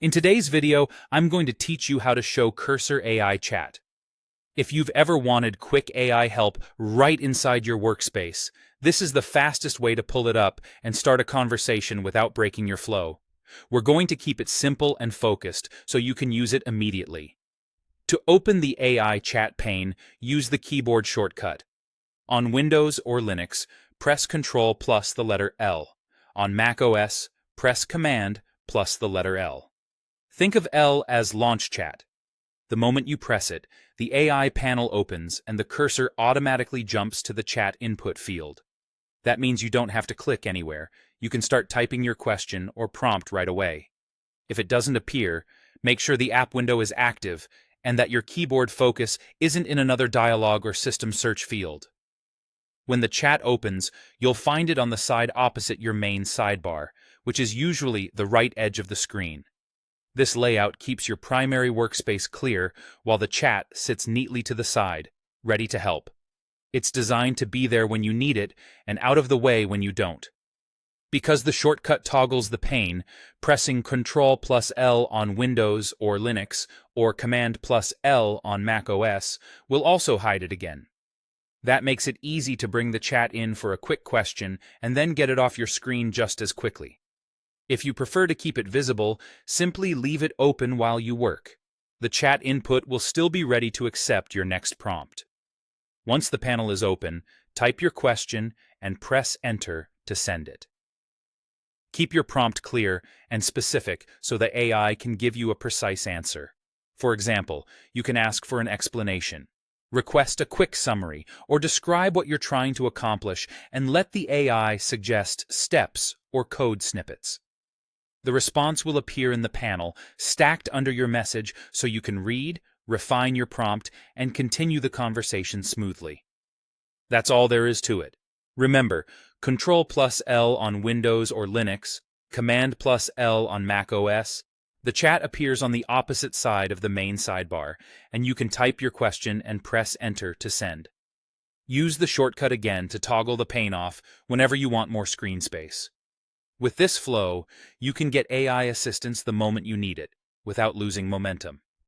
In today's video, I'm going to teach you how to show Cursor AI chat. If you've ever wanted quick AI help right inside your workspace, this is the fastest way to pull it up and start a conversation without breaking your flow. We're going to keep it simple and focused so you can use it immediately. To open the AI chat pane, use the keyboard shortcut. On Windows or Linux, press Ctrl plus the letter L. On Mac OS, press Command plus the letter L. Think of L as Launch Chat. The moment you press it, the AI panel opens and the cursor automatically jumps to the chat input field. That means you don't have to click anywhere. You can start typing your question or prompt right away. If it doesn't appear, make sure the app window is active and that your keyboard focus isn't in another dialog or system search field. When the chat opens, you'll find it on the side opposite your main sidebar, which is usually the right edge of the screen. This layout keeps your primary workspace clear while the chat sits neatly to the side, ready to help. It's designed to be there when you need it and out of the way when you don't. Because the shortcut toggles the pane, pressing Ctrl plus L on Windows or Linux or Command plus L on Mac OS will also hide it again. That makes it easy to bring the chat in for a quick question and then get it off your screen just as quickly. If you prefer to keep it visible, simply leave it open while you work. The chat input will still be ready to accept your next prompt. Once the panel is open, type your question and press Enter to send it. Keep your prompt clear and specific so the AI can give you a precise answer. For example, you can ask for an explanation, request a quick summary, or describe what you're trying to accomplish and let the AI suggest steps or code snippets. The response will appear in the panel, stacked under your message so you can read, refine your prompt, and continue the conversation smoothly. That's all there is to it. Remember, Ctrl plus L on Windows or Linux, Command plus L on Mac OS. The chat appears on the opposite side of the main sidebar, and you can type your question and press Enter to send. Use the shortcut again to toggle the pane off whenever you want more screen space. With this flow, you can get AI assistance the moment you need it, without losing momentum.